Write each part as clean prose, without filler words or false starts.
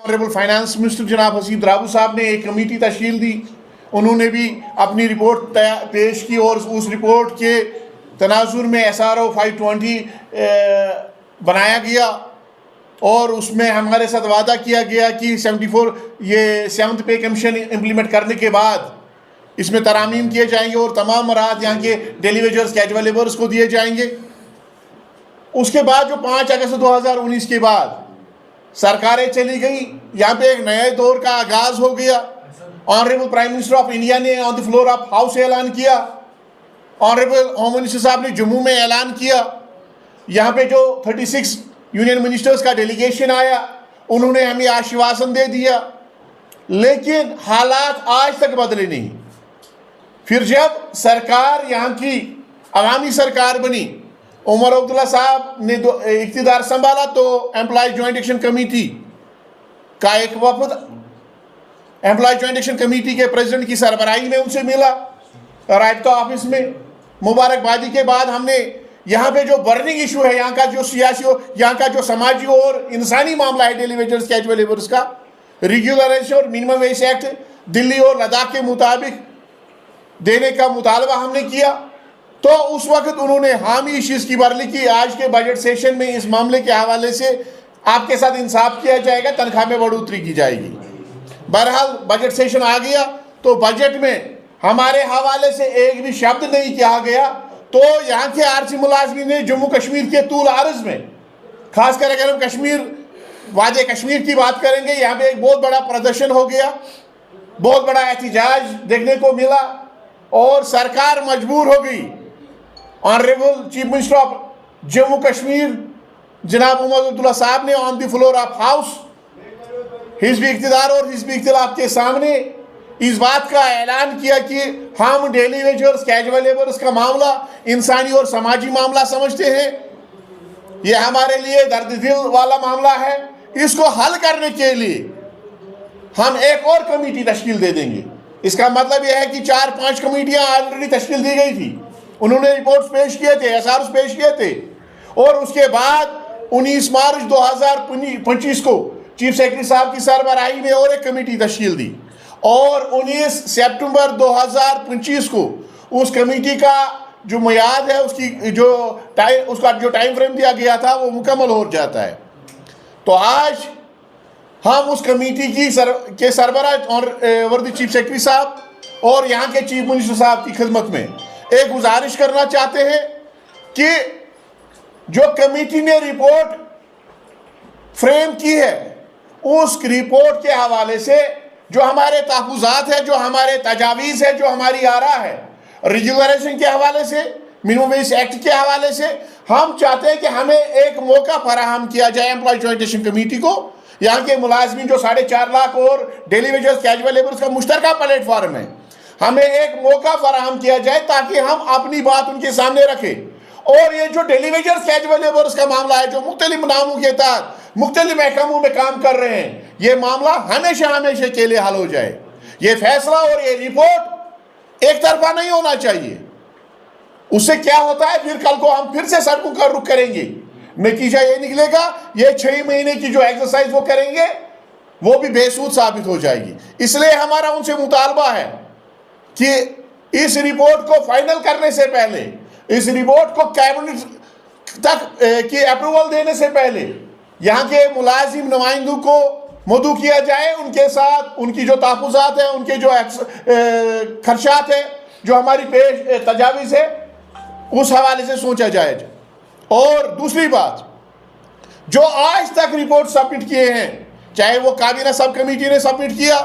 Honourable finance minister जनाब हसीब द्राबू साहब ने एक कमेटी तश्कील दी, उन्होंने भी अपनी रिपोर्ट पेश की और उस रिपोर्ट के तनाजुर में SRO 520 बनाया गया और उसमें हमारे साथ वादा किया गया कि 74 ये 7th पे कमीशन इम्प्लीमेंट करने के बाद इसमें तरामीम किए जाएंगे और तमाम मराहत यहाँ के डेली वेजर्स कैजुअल लेबर्स को दिए जाएंगे। उसके बाद जो 5 अगस्त 2019 के बाद सरकारें चली गई, यहाँ पे एक नए दौर का आगाज हो गया। Honourable prime minister of India ने on the floor of house ऐलान किया, ऑनरेबल होम मिनिस्टर साहब ने जम्मू में ऐलान किया, यहाँ पे जो 36 यूनियन मिनिस्टर्स का डेलीगेशन आया उन्होंने हमें आश्वासन दे दिया, लेकिन हालात आज तक बदले नहीं। फिर जब सरकार यहाँ की अवामी सरकार बनी, उमर अब्दुल्ला साहब ने इख्तिदार संभाला तो एम्प्लॉय जॉइंट एक्शन कमेटी का एक वफद एम्प्लॉय जॉइंट एक्शन कमेटी के प्रेसिडेंट की सरबराही में उनसे मिला रायता ऑफिस में। मुबारकबादी के बाद हमने यहाँ पे जो बर्निंग इशू है, यहाँ का जो सियासी यहाँ का जो समाजी और इंसानी मामला है डेली वेजर्स कैजुअल लेबर्स का, रेगुलराइजेशन और मिनिमम वेज एक्ट दिल्ली और लद्दाख के मुताबिक देने का मुतालबा हमने किया, तो उस वक्त उन्होंने हामी इस चीज़ की बरली की आज के बजट सेशन में इस मामले के हवाले से आपके साथ इंसाफ किया जाएगा, तनख्वाह में बढ़ोतरी की जाएगी। बहरहाल बजट सेशन आ गया तो बजट में हमारे हवाले से एक भी शब्द नहीं किया गया। तो यहाँ के आरसी मुलाजमीन ने जम्मू कश्मीर के तूल आर्ज में, खासकर अगर हम कश्मीर वादे कश्मीर की बात करेंगे, यहाँ पे एक बहुत बड़ा प्रदर्शन हो गया, बहुत बड़ा एहतजाज देखने को मिला और सरकार मजबूर हो गई। Honourable chief minister of Jammu Kashmir जनाब उमर अब्दुल्ला साहब ने on the floor of house हिज़्ब इख्तिदार और हिज़्ब इख्तिलाफ के सामने इस बात का ऐलान किया कि हम डेली वेजर्स कैजुअल लेबर्स का मामला इंसानी और समाजी मामला समझते हैं, ये हमारे लिए दर्द दिल वाला मामला है, इसको हल करने के लिए हम एक और कमेटी तश्कील दे देंगे। इसका मतलब यह है कि 4-5 कमेटियां ऑलरेडी तश्कील दी गई थी, उन्होंने रिपोर्ट्स पेश किए थे, SRs पेश किए थे और उसके बाद 19 मार्च 2025 को चीफ सेक्रेटरी साहब की सरबराही में और एक कमेटी तश्कील दी और 19 सितंबर 2025 को उस कमेटी का जो मियाद है उसका जो टाइम फ्रेम दिया गया था वो मुकम्मल हो जाता है। तो आज हम उस कमेटी के सरबराह और वर्दी चीफ सेक्रेटरी साहब और यहाँ के चीफ मिनिस्टर साहब की खिदमत में एक गुजारिश करना चाहते हैं कि जो कमेटी ने रिपोर्ट फ्रेम की है उस रिपोर्ट के हवाले से जो हमारे तहफ़्फ़ुज़ात है, जो हमारे तजावीज़ है, जो हमारी आरा है, रेगुलराइजेशन के हवाले से, मिनिमम वेज एक्ट के हवाले से, हम चाहते हैं कि हमें एक मौका फराहम किया जाए एम्प्लॉय जॉइंट एक्शन कमेटी को। यहाँ के मुलाजमीन जो 4.5 लाख और डेली वेजर्स कैजुअल लेबर्स का मुश्तरका प्लेटफॉर्म है, हमें एक मौका फराहम किया जाए ताकि हम अपनी बात उनके सामने रखें और ये जो डेली वेजर्स कैजुअल लेबर्स का मामला है जो मुख्तलिफ नामों के तहत मुख्तलिफ महकमों में काम कर रहे हैं, ये मामला हमेशा हमेशा के लिए हल हो जाए। ये फैसला और ये रिपोर्ट एक तरफा नहीं होना चाहिए। उससे क्या होता है, फिर कल को हम फिर से सड़कों का रुख करेंगे, नतीजा ये निकलेगा ये 6 महीने की जो एक्सरसाइज वो करेंगे वो भी बेसूद साबित हो जाएगी। इसलिए हमारा उनसे मुतालबा है कि इस रिपोर्ट को फाइनल करने से पहले, इस रिपोर्ट को कैबिनेट तक की अप्रूवल देने से पहले यहाँ के मुलाजिम नुमाइंदों को मदऊ किया जाए, उनके साथ उनकी जो तहफ़्फ़ुज़ात है, उनके जो खर्चात है, जो हमारी पेश तजावीज़ है, उस हवाले से सोचा जाए। और दूसरी बात, जो आज तक रिपोर्ट सबमिट किए हैं, चाहे वो काबीना सब कमेटी ने सबमिट किया,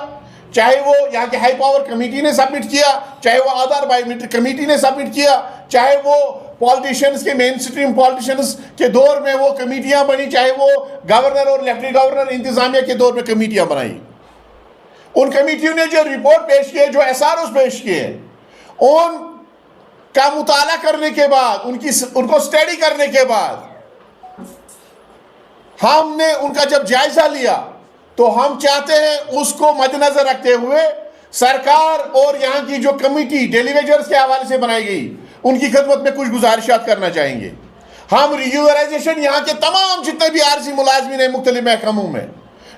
चाहे वो यहाँ के हाई पावर कमेटी ने सबमिट किया, चाहे वो अदर बायोमेट्रिक कमेटी ने सबमिट किया, चाहे वो पॉलिटिशियंस के मेन स्ट्रीम पॉलिटिशियंस के दौर में वो कमेटियां बनी, चाहे वो गवर्नर और लेफ्टिनेंट गवर्नर इंतजामिया के दौर में कमेटियां बनाई, उन कमेटियों ने जो रिपोर्ट पेश किए, जो SROs पेश किए, उन का मुताला करने के बाद, उनको स्टडी करने के बाद हमने उनका जब जायजा लिया तो हम चाहते हैं उसको मद्देनजर रखते हुए सरकार और यहाँ की जो कमेटी डेली वेजर्स के हवाले से बनाई गई उनकी खिदमत में कुछ गुजारिशात करना चाहेंगे। हम रेगुलराइजेशन यहाँ के तमाम जितने भी आरजी मुलाजमीन हैं मुख्तलिफ महकमों में,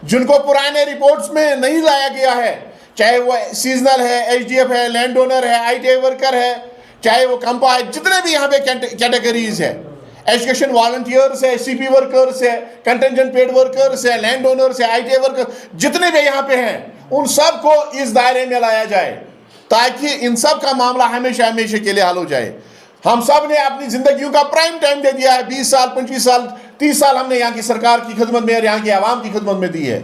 जिनको पुराने रिपोर्ट्स में नहीं लाया गया है, चाहे वो सीजनल है, एचडीएफ है, लैंड ओनर है, आईटीआई वर्कर है, चाहे वो कंपा है, जितने भी यहाँ पे कैटेगरीज है, एजुकेशन वॉलंटियर्स है, सीपी वर्कर्स है, कंटेंजेंट पेड वर्कर्स है, लैंड ओनर्स है, आईटीआई वर्कर, जितने भी यहाँ पे हैं उन सब को इस दायरे में लाया जाए ताकि इन सब का मामला हमेशा हमेशा के लिए हल हो जाए। हम सब ने अपनी जिंदगियों का प्राइम टाइम दे दिया है, 20 साल, 25 साल, 30 साल हमने यहाँ की सरकार की खिदमत में और यहाँ की आवाम की खिदमत में दी है।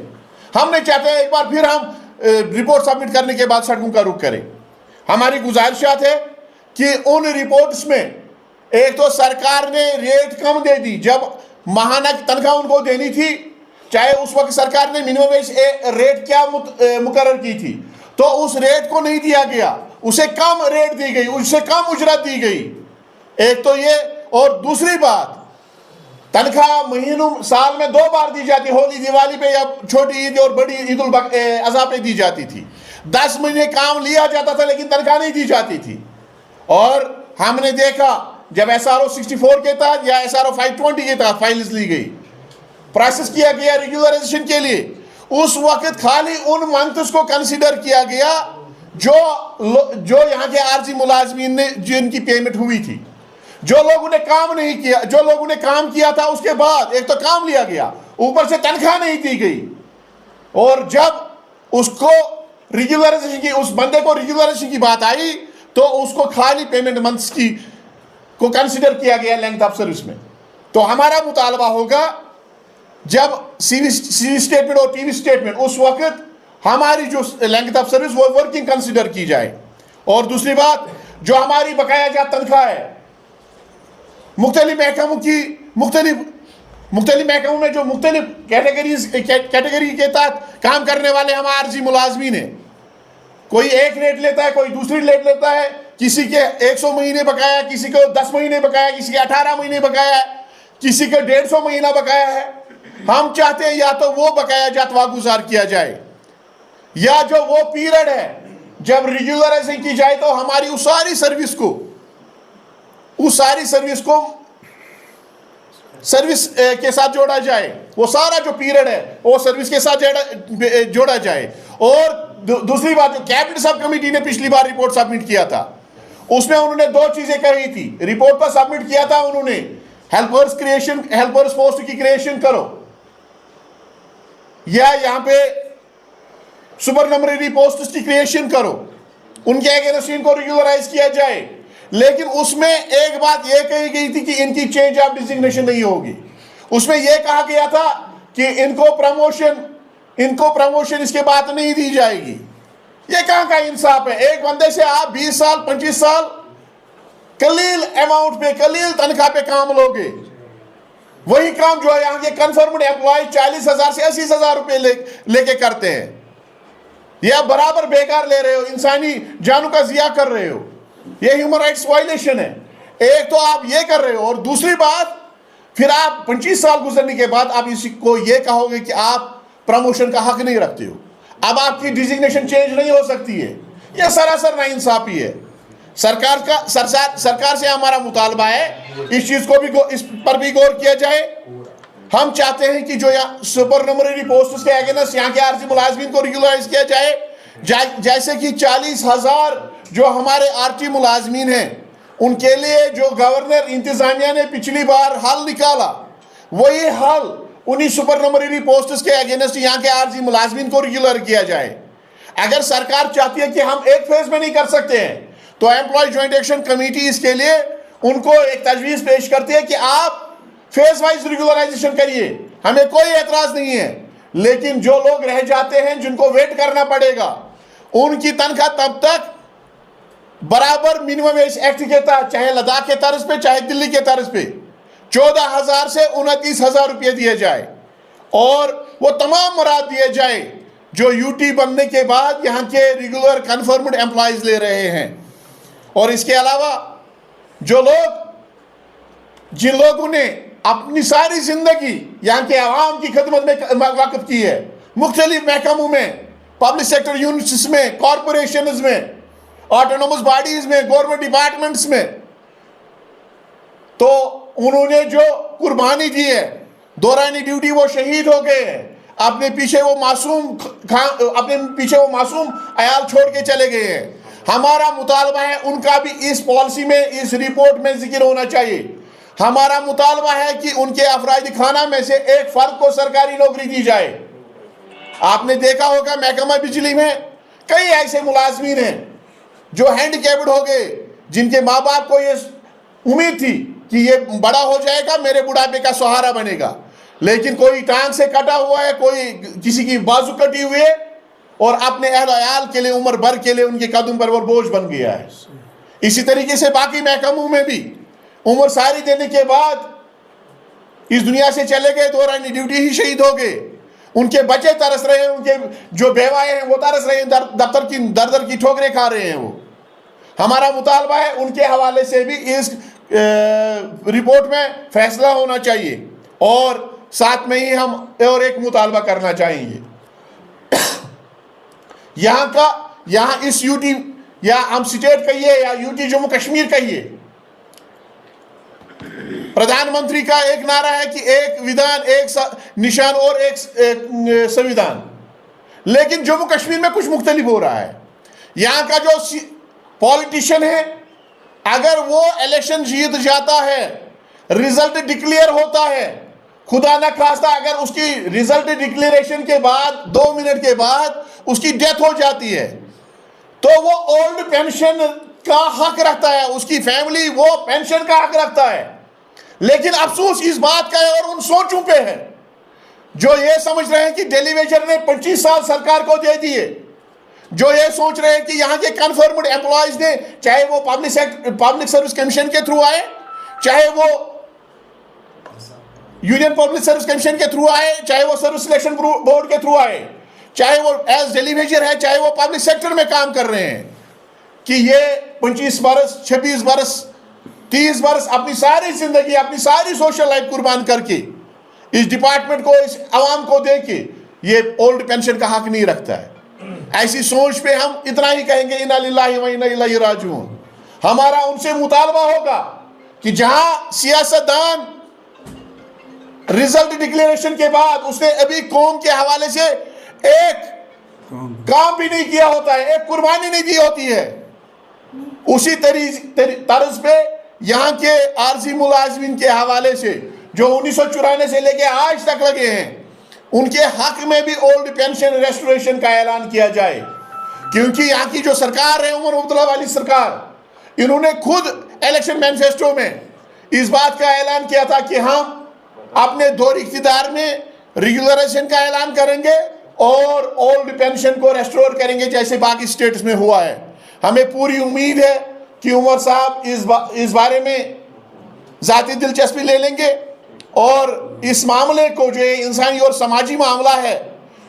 हम नहीं चाहते हैं एक बार फिर हम रिपोर्ट सबमिट करने के बाद सड़कों का रुख करें। हमारी गुजारिशात है कि उन रिपोर्ट्स में एक तो सरकार ने रेट कम दे दी, जब माहाना की तनख्वाह उनको देनी थी, चाहे उस वक्त सरकार ने मिनिमम वेज रेट क्या मुकर्रर की थी, तो उस रेट को नहीं दिया गया, उसे कम रेट दी गई, उससे कम उजरत दी गई। एक तो ये, और दूसरी बात, तनख्वाह महीनों साल में 2 बार दी जाती, होली दिवाली पे या छोटी ईद और बड़ी ईद उल अज़हा पे दी जाती थी। 10 महीने काम लिया जाता था लेकिन तनख्वाह नहीं दी जाती थी। और हमने देखा जब SRO 64 के तहत या SRO 520 के तहत फाइल्स ली गई, प्रोसेस किया गया रेगुलराइजेशन के लिए, उस वक्त खाली उन मंथ्स को कंसीडर किया गया जो यहाँ के आरजी मुलाजमीन ने जिनकी पेमेंट हुई थी। जो लोगों ने काम नहीं किया, जो लोगों ने काम किया था उसके बाद एक तो काम लिया गया, ऊपर से तनख्वाह नहीं दी गई। और जब उसको रेगुलराइजेशन की, उस बंदे को रेगुलराइजेशन की बात आई तो उसको खाली पेमेंट मंथ्स की को कंसीडर किया गया लेंथ ऑफ सर्विस में। तो हमारा मुतालबा होगा जब सीवी स्टेटमेंट और टीवी स्टेटमेंट, उस वक्त हमारी जो लेंथ ऑफ सर्विस वो वर्किंग कंसीडर की जाए। और दूसरी बात, जो हमारी बकाया जात तनख्वाह है, मुख्तलिफ महकमों की मुख्तलिफ महकमों में जो मुख्तलिफ कैटेगरी के तहत काम करने वाले हम आरजी मुलाजमीन हैं, कोई एक रेट लेता है, कोई दूसरी रेट लेता है, किसी के 100 महीने बकाया, किसी को 10 महीने बकाया, किसी के 18 महीने बकाया है, किसी के 150 महीना बकाया है। हम चाहते हैं या तो वो बकाया जात वागुजार किया जाए, या जो वो पीरियड है जब रेगुलराइजेशन की जाए तो हमारी उस सारी सर्विस को सर्विस के साथ जोड़ा जाए, वो सारा जो पीरियड है वो सर्विस के साथ जोड़ा जाए। और दूसरी बात, जो कैबिनेट सब कमेटी ने पिछली बार रिपोर्ट सबमिट किया था, उसमें उन्होंने 2 चीजें कही थी। रिपोर्ट पर सबमिट किया था उन्होंने, हेल्पर्स पोस्ट की क्रिएशन करो, या यहां पे सुपरनमरी पोस्ट की क्रिएशन करो, उनके अगेंस्ट इनको रेगुलराइज किया जाए। लेकिन उसमें एक बात यह कही गई थी कि इनकी चेंज ऑफ डिजिग्नेशन नहीं होगी। उसमें यह कहा गया था कि इनको प्रमोशन इसके बाद नहीं दी जाएगी। यह कहां का इंसाफ है? एक बंदे से आप 20 साल 25 साल कलील अमाउंट पे, कलील तनख्वाह पे काम लोगे, वही काम जो है यहाँ के कन्फर्म्ड एम्प्लॉय 40,000 से 80,000 रुपए लेके करते हैं। यह बराबर बेकार ले रहे हो, इंसानी जानों का जिया कर रहे हो, यह ह्यूमन राइट्स वायलेशन है। एक तो आप ये कर रहे हो, और दूसरी बात, फिर आप 25 साल गुजरने के बाद आप इसी को ये कहोगे कि आप प्रमोशन का हक नहीं रखते हो, अब आपकी डिजिग्नेशन चेंज नहीं हो सकती है। यह सरासर नाइंसाफी है। सरकार से हमारा मुतालबा है इस चीज को भी इस पर भी गौर किया जाए। हम चाहते हैं कि जो सुपरनमरी पोस्ट के अगेंस्ट यहाँ के आरजी मुलाजमीन को रेगुलराइज किया जाए, जैसे कि 40,000 जो हमारे आरटी मुलाजमीन हैं उनके लिए जो गवर्नर इंतजामिया ने पिछली बार हल निकाला, वही हल उन्हीं सुपरनमरी पोस्ट के अगेंस्ट यहाँ के आरजी मुलाजमीन को रेगुलर किया जाए। अगर सरकार चाहती है कि हम एक फेज में नहीं कर सकते हैं, तो एम्प्लॉय ज्वाइंट एक्शन कमेटी इसके लिए उनको एक तजवीज़ पेश करती है कि आप फेज वाइज रेगुलराइजेशन करिए, हमें कोई एतराज नहीं है। लेकिन जो लोग रह जाते हैं, जिनको वेट करना पड़ेगा, उनकी तनख्वाह तब तक बराबर मिनिमम वेज एक्ट के तहत, चाहे लद्दाख के तर्ज पे चाहे दिल्ली के तर्ज पे, 14,000 से 29,000 रुपये दिए जाए, और वो तमाम मराद दिए जाए जो यूटी बनने के बाद यहाँ के रेगुलर कन्फर्म्ड एम्प्लॉयज ले रहे हैं। और इसके अलावा जिन लोगों ने अपनी सारी जिंदगी यहाँ के आवाम की खिदमत में वक़्फ़ की है, मुख्तलिफ महकमों में, पब्लिक सेक्टर यूनिट्स में, कॉरपोरेशंस में, ऑटोनोमस बॉडीज में, गवर्नमेंट डिपार्टमेंट्स में, तो उन्होंने जो कुर्बानी दी है, दौरानी ड्यूटी वो शहीद हो गए हैं। अपने पीछे वो मासूम अयाल छोड़ के चले गए हैं। हमारा मुतालबा है उनका भी इस पॉलिसी में, इस रिपोर्ट में जिक्र होना चाहिए। हमारा मुतालबा है कि उनके अफराद खाना में से एक फर्द को सरकारी नौकरी दी जाए। आपने देखा होगा महकमा बिजली में कई ऐसे मुलाजमीन हैं जो हैंडीकैप्ड हो गए, जिनके माँ बाप को ये उम्मीद थी कि ये बड़ा हो जाएगा, मेरे बुढ़ापे का सहारा बनेगा, लेकिन कोई टांग से कटा हुआ है, कोई किसी की बाजू कटी हुई है और अपने अहल के लिए उम्र भर के लिए उनके कदम पर वो बोझ बन गया है। इसी तरीके से बाकी महकमों में भी उम्र सारी देने के बाद इस दुनिया से चले गए, दौरान ड्यूटी ही शहीद हो गए। उनके बच्चे तरस रहे हैं, उनके जो बेवाएं हैं वो तरस रहे हैं, दफ्तर की दर की ठोकरें खा रहे हैं वो। हमारा मुतालबा है उनके हवाले से भी इस रिपोर्ट में फैसला होना चाहिए और साथ में ही हम और एक मुतालबा करना चाहेंगे। यहाँ इस यूटी या हम स्टेट कहिए या यूटी जम्मू कश्मीर कहिए, प्रधानमंत्री का एक नारा है कि एक विधान, एक निशान और एक संविधान, लेकिन जम्मू कश्मीर में कुछ मुख्तलिफ हो रहा है। यहाँ का जो पॉलिटिशियन है, अगर वो इलेक्शन जीत जाता है, रिजल्ट डिक्लेयर होता है, खुदा न खास्ता अगर उसकी रिजल्ट डिक्लेरेशन के बाद 2 मिनट के बाद उसकी डेथ हो जाती है, तो वो ओल्ड पेंशन का हक रखता है, उसकी फैमिली वो पेंशन का हक रखता है। लेकिन अफसोस इस बात का है और उन सोचों पे है जो ये समझ रहे हैं कि डेलीवेजर ने 25 साल सरकार को दे दिए, जो ये सोच रहे हैं कि यहाँ के कन्फर्म्ड एम्प्लॉयज ने, चाहे वो पब्लिक सर्विस कमीशन के थ्रू आए, चाहे वो यूनियन पब्लिक सर्विस कमीशन के थ्रू आए, चाहे वो सर्विस सिलेक्शन बोर्ड के थ्रू आए, चाहे वो एज डेलीवेजर है, चाहे वो पब्लिक सेक्टर में काम कर रहे हैं, कि ये 25 बरस, 26 बरस, 30 बरस अपनी सारी जिंदगी, अपनी सारी सोशल लाइफ कुर्बान करके इस डिपार्टमेंट को, इस आवाम को दे के ये ओल्ड पेंशन का हक नहीं रखता है। ऐसी सोच पे हम इतना ही कहेंगे, इन्ना लिल्लाहि व इन्ना इलैहि राजिऊन। हमारा उनसे मुतालबा होगा कि जहां सियासतदान रिजल्ट डिक्लेरेशन के बाद उसने अभी कौम के हवाले से एक काम भी नहीं किया होता है, एक कुर्बानी नहीं दी होती है, उसी तर्ज पे यहाँ के आरजी मुलाजिमीन के हवाले से जो 1994 से लेके आज तक लगे हैं, उनके हक में भी ओल्ड पेंशन रेस्टोरेशन का ऐलान किया जाए। क्योंकि यहाँ की जो सरकार है, उमर अब्दुल्ला वाली सरकार, इन्होंने खुद इलेक्शन मैनिफेस्टो में इस बात का ऐलान किया था कि हम अपने दौर इख्तियार में रेगुलराइजेशन का ऐलान करेंगे और ओल्ड पेंशन को रेस्टोर करेंगे जैसे बाकी स्टेट्स में हुआ है। हमें पूरी उम्मीद है कि उमर साहब इस बारे में ज़ाती दिलचस्पी ले लेंगे और इस मामले को, जो इंसानी और समाजी मामला है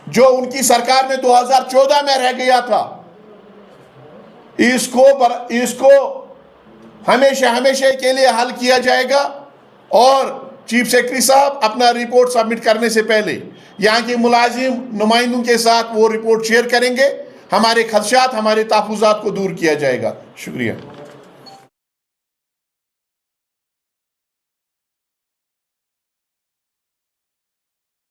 जो उनकी सरकार में 2014 में रह गया था, इसको हमेशा के लिए हल किया जाएगा। और चीफ सेक्रेटरी साहब अपना रिपोर्ट सबमिट करने से पहले यहाँ के मुलाजिम नुमाइंदों के साथ वो रिपोर्ट शेयर करेंगे। हमारे खदशात, हमारे तहफ़्फ़ुज़ात को दूर किया जाएगा। शुक्रिया।